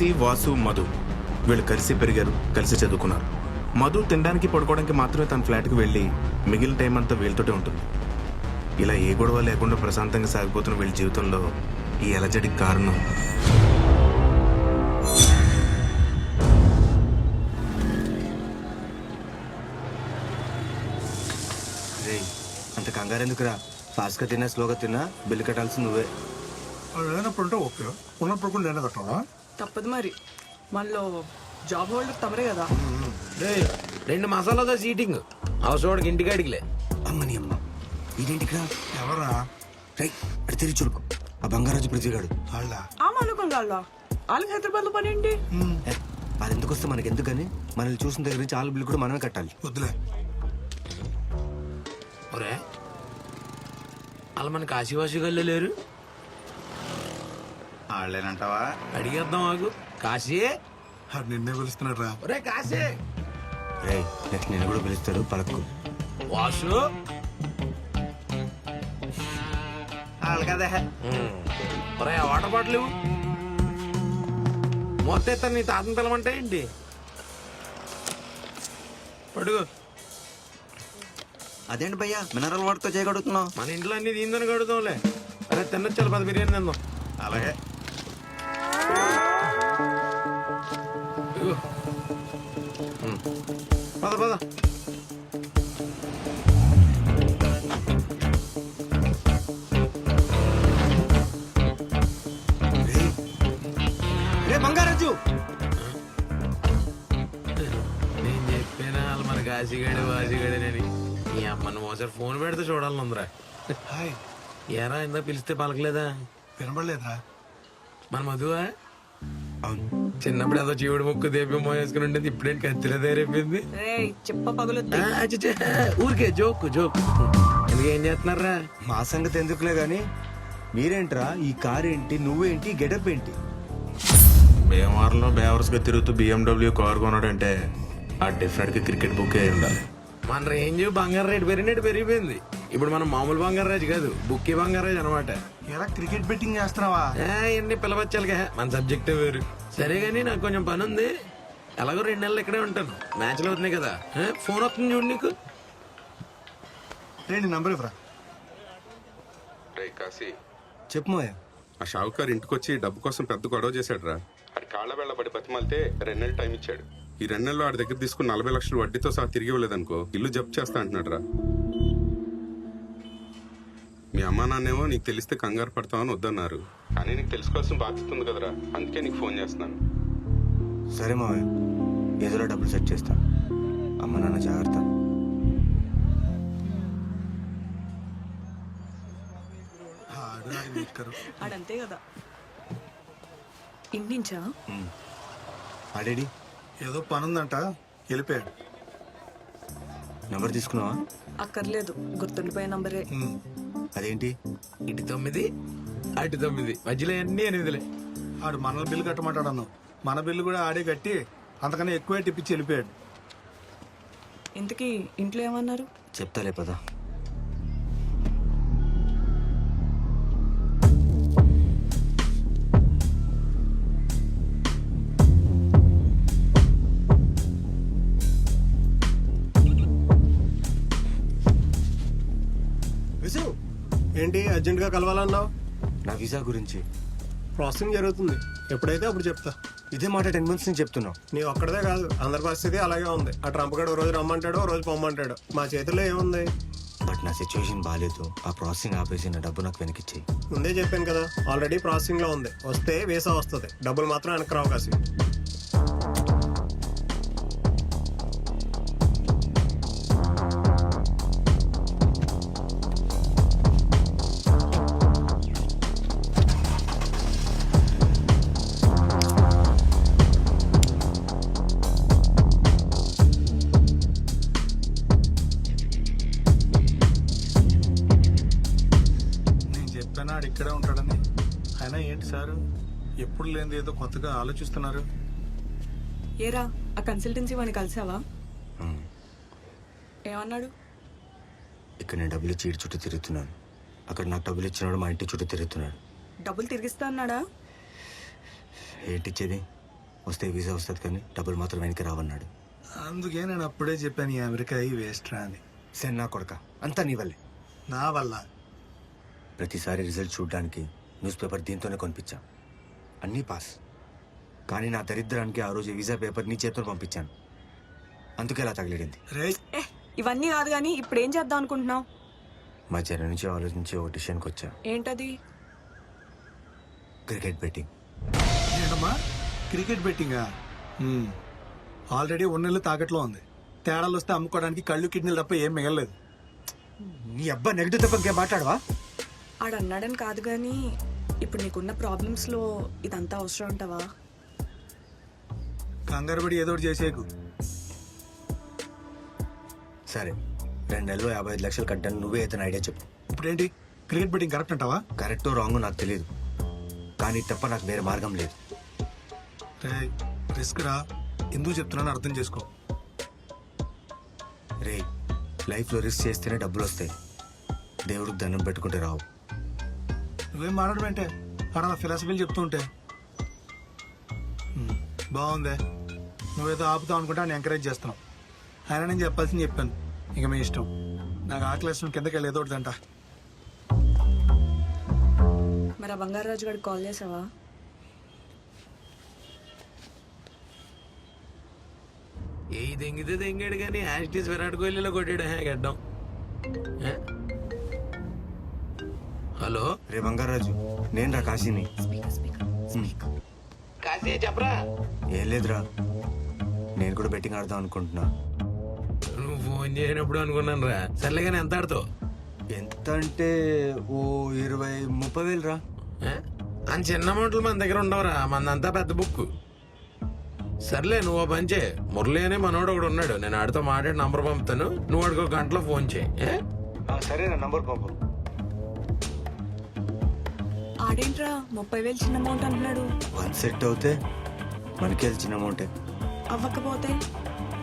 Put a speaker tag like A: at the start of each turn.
A: కాశీ, వాసు, మధు వీళ్ళు కలిసి పెరిగారు, కలిసి చదువుకున్నారు. మధు తినడానికి పడుకోవడానికి మాత్రమే తన ఫ్లాట్కి వెళ్ళి మిగిలిన టైం అంతా వీళ్ళతోటే ఉంటుంది. ఇలా ఏ గొడవ లేకుండా ప్రశాంతంగా సాగిపోతున్న వీళ్ళ జీవితంలో ఈ అలజడికి కారణం
B: అంత కంగారు ఎందుకురా? ఫాస్ట్గా తిన్నా స్లోగా తిన్నా బిల్లు కట్టాల్సింది నువ్వే.
C: లేనప్పుడు అంటే ఓకే, ఉన్నప్పుడు కూడా నేనే కట్టాలా?
D: తప్పదు మరి, మనలో జాబ్ హోల్డర్ తమరే కదా.
E: 2 మసాలాతో సీటింగ్ అవసరం ఇంటికి అడిగిలే.
B: అమ్మని అమ్మ ఇదేంటికిరా?
C: ఎవరా?
B: రై అడి తెరి చుడుకు ఆ బంగారాజు ప్రతిగాడు.
C: వాళ్ళ
D: ఆ మానుకం గాళ్ళ వాళ్ళకి హైదరాబాద్ లో పని ఏంటి?
B: అది ఎందుకు వస్తే మనకి ఎందుకని మనల్ని చూసిన దగ్గర నుంచి వాళ్ళ బిల్లు కూడా మనమే కట్టాలి.
C: వద్దులే.
E: ఒరే వాళ్ళు మన కాశీవాసి గల్లో లేరు?
A: వాళ్ళేనంటావా?
E: అడిగేద్దాం ఆగు. కాశీ,
C: నిన్నే పిలుస్తున్నాడు రా.
E: ఒరే కాశీ.
B: రే నెక్స్ట్ నేను కూడా పిలుస్తాడు పలక్కు.
E: వాసు
A: వాళ్ళు కదా.
E: ఒరే వాటర్ బాటిల్ మొత్తం ఎత్తాను. నీ తాతను పిలవంటే ఏంటి? పడుగు.
B: అదేంటి భయ్యా మినరల్ వాటర్తో చేయగలుగుతున్నావు?
E: మన ఇంట్లో అన్ని దీందని కడుగుతాంలే. అరే తిన్నొచ్చాలి 10 బిర్యానీ తిందాం.
A: అలాగే.
E: పద పద.
B: రే బంగారాజు,
E: నేను చెప్పినా వాళ్ళు మన కాశీగాడు వాసిగాడేనని. ఈ అమ్మను ఒకసారి ఫోన్ పెడితే చూడాలనుందిరా.
C: హాయ్.
E: ఏరా ఇందా పిలిస్తే పలకలేదా?
C: వినబడలేదురా?
E: మన మధువా?
B: అవును
E: చిన్నప్పుడు ఏదో చీవుడు ముక్కు దేపి మోసుకుని ఉండేది, ఇప్పుడేంటి కత్తిలో తయారైపోయింది.
D: చెప్ప పగులుద్ది.
E: ఊరికే జోక్ జోక్. ఎందుకు ఏం చేస్తున్నారా?
B: మా సంగతి ఎందుకులే గాని మీరేంట్రా? ఈ కార్ ఏంటి, నువ్వేంటి, గెటప్ ఏంటి?
A: భీమవరంలో బేవర్స్గా తిరుగుతూ BMW కారు కొన్నాడంటే ఆ డిఫరెంట్గా క్రికెట్ బుక్ అయి ఉండాలి.
E: మన రేంజ్ బంగారు రేటు పెరిగిపోయింది. ఇప్పుడు మనం మామూలు బంగారు రాజు కాదు, బుక్కి బంగారు రాజు అనమాట.
C: ఎలా క్రికెట్ బెట్టింగ్ చేస్తున్నావా?
E: ఇవన్నీ పిలవచ్చాలిగా, మన సబ్జెక్టే వేరు. సరే గానీ నాకు కొంచెం పని ఉంది. ఎలాగో 2 నెలలు ఇక్కడే ఉంటాను. మ్యాచ్లు అవుతున్నాయి కదా. ఫోన్ వస్తుంది చూడు నీకు.
C: నీ నంబర్ ఇవ్వరా.
F: రే కాశీ,
B: చెప్పు మోయా.
F: ఆ షావుకారు ఇంటికొచ్చి డబ్బు కోసం పెద్ద గొడవ చేశాడు రా. అది కాళ్ళ వెళ్ళబడి బతిమాలితే 2 నెలలు టైం ఇచ్చాడు. ఈ 2 నెలల్లో ఆడి దగ్గర తీసుకుని 40 లక్షలు వడ్డీతో సహా తిరిగి ఇవ్వలేదనుకో ఇల్లు జప్తు చేస్తా అంటున్నాడు రా. మీ అమ్మా నాన్నేమో నీకు తెలిస్తే కంగారు పడతామని వద్దన్నారు. కానీ నీకు తెలుసుకోవాల్సిన బాధ్యత ఉంది కదరా, అందుకే నీకు ఫోన్ చేస్తున్నాను.
B: సరే మావయ్య, ఏదోలా డబ్బులు సెట్ చేస్తా. అమ్మ నాన్న జాగ్రత్త.
D: ఆడంతే కదా. ఇంటించా
B: ఆడేడి?
C: ఏదో పని ఉందంట, వెళ్ళిపోయాడు.
B: నెంబర్ తీసుకున్నావా?
D: అక్కర్లేదు, గుర్తుండిపోయే నంబరే.
B: అదేంటి?
E: ఇటు 9 అటు 9 మధ్యలో అన్ని 8లే.
C: ఆడు మన బిల్లు కట్టమంటాడు అన్నావు. మన బిల్లు కూడా ఆడే కట్టి అంతకన్నా ఎక్కువే టిప్పించి వెళ్ళిపోయాడు.
D: ఇంతకీ ఇంట్లో ఏమన్నారు?
B: చెప్తాలే పదా.
G: ఏంటి అర్జెంట్గా కలవాలన్నావు?
B: నా వీసా గురించి
G: ప్రాసెసింగ్ జరుగుతుంది, ఎప్పుడైతే అప్పుడు చెప్తా.
B: ఇదే మాట 10 months నుంచి చెప్తున్నావు.
G: నీ ఒక్కడదే కాదు, అందరి పరిస్థితి అలాగే ఉంది. ఆ ట్రంప్ గడు రోజు రమ్మంటాడు, రోజు పొమ్మంటాడు. మా చేతిలో ఏముంది?
B: బట్ నా సిచ్యువేషన్ బాగాలేదు. ఆ ప్రాసెసింగ్ ఆపేసి నా డబ్బు నాకు వెనకిచ్చేయి.
G: ముందే చెప్పాను కదా, ఆల్రెడీ ప్రాసెసింగ్ లో ఉంది. వస్తే వీసా వస్తుంది, డబ్బులు మాత్రం వెనక్కి రావు. కాసి
C: చెప్పానాడు ఇక్కడే ఉంటాడని. అయినా ఏంటి సారు ఎప్పుడు లేనిది ఏదో కొత్తగా ఆలోచిస్తున్నారు.
D: ఏరా ఆ కన్సల్టెన్సీ వాడిని కలిసావా? ఏమన్నాడు?
B: ఇక్కడ నేను డబ్బులు ఇచ్చి చుట్టూ తిరుగుతున్నాను, అక్కడ నాకు డబ్బులు ఇచ్చినాడు మా ఇంటి చుట్టూ తిరుగుతున్నాడు.
D: డబ్బులు తిరిగిస్తా అన్నాడా?
B: ఏంటిచ్చేది? వస్తే వీసా వస్తుంది కానీ డబ్బులు మాత్రం వెనక్కి రావన్నాడు.
C: అందుకే నేను అప్పుడే చెప్పాను ఈ అమెరికా ఈ వేస్ట్ రా అని.
B: సెన్ నా కొడక అంతా నీ వల్లే.
C: నా వల్ల
B: ప్రతిసారి రిజల్ట్ చూడడానికి న్యూస్ పేపర్ దీంతోనే కొనిపించా. అన్నీ పాస్. కానీ నా దరిద్రానికి ఆ రోజు వీసా పేపర్ నీ చేతితో పంపించాను. అందుకే అలా తగిలిడింది.
C: రే
D: ఇవన్నీ కాదు కానీ ఇప్పుడు ఏం చేద్దాం అనుకుంటున్నావు?
B: మధ్యాహ్నం నుంచి ఆలోచించి ఒక డిసిషన్కి వచ్చా.
D: ఏంటది?
B: Cricket betting.
C: ఏంటమ్మా క్రికెట్ బెట్టింగా? ఆల్రెడీ 1 నెలలు తాకట్లో ఉంది. తేడాలు వస్తే అమ్ముకోవడానికి కళ్ళు కిడ్నీలు తప్ప ఏం మిగలలేదు.
B: నీ అబ్బా నెగిటివ్ తప్ప ఇంకేం మాట్లాడవా?
D: ఆడు అన్నాడని కాదు కానీ ఇప్పుడు నీకున్న ప్రాబ్లమ్స్ లో ఇదంతా అవసరం అంటావా?
C: కంగారు పడి ఏదో ఒకటి చేసేకు.
B: సరే 2 నెలలు 55 లక్షలు కట్టాను. నువ్వే ఏదైనా ఐడియా చెప్పు.
C: ఇప్పుడేంటి క్రికెట్ బెట్టింగ్ కరెక్ట్ అంటావా?
B: కరెక్టో రాంగో నాకు తెలియదు, కానీ తప్ప నాకు వేరే మార్గం లేదు.
C: రే రిస్క్ రా. ఎందుకు చెప్తున్నాను అర్థం చేసుకో.
B: రే లైఫ్లో రిస్క్ చేస్తేనే డబ్బులు వస్తాయి. దేవుడికి దండం పెట్టుకుంటే రావు.
C: నువ్వేం మాట్లాడడం అంటే అక్కడ ఫిలాసఫీలు చెప్తూ ఉంటే బాగుందే. నువ్వేదో ఆపుతావు అనుకుంటే ఆయన ఎంకరేజ్ చేస్తున్నావు. ఆయన నేను చెప్పాల్సింది చెప్పాను. ఇక మీ ఇష్టం. నాకు ఆకలి కిందకి వెళ్ళి ఏదో ఒకటి అంట.
D: మరి ఆ బంగారాజు గారికి కాల్ చేసావా?
E: ఏ దెంగితే దెంగాడు కానీ యాస్టీస్ విరాట్ కోహ్లీలో కొట్టాడు గడ్డం. హలో
B: రే బంగారాజు, నేను రా కాశీని.
E: కాశీ చెప్పరా.
B: ఏం లేదురా, నేను కూడా బెట్టింగ్ ఆడదాం అనుకుంటున్నా.
E: నువ్వు ఫోన్ చేసినప్పుడు అనుకున్నాను రా. సర్లే కానీ ఎంత ఆడుతావు?
B: ఎంత అంటే ఓ 20-30 వేలు రా.
E: అని చిన్న అమౌంట్లు మన దగ్గర ఉండవురా, మందంతా పెద్ద బుక్. సర్లే నువ్వు ఓ పని చేయి, మురళి అనే మనోడు ఒకడు ఉన్నాడు, నేను ఆడితో మాట్లాడి నంబర్ పంపుతాను, నువ్వు వాడికి 1 గంటలో ఫోన్ చేయి.
B: సరే నా నంబర్ పంపు.
D: ఆడేంట్రా 30,000 చిన్న అమౌంట్ అంటున్నాడు.
B: 1 సెట్ అవుతే మనకి చిన్న అమౌంటే.
D: అవ్వకపోతే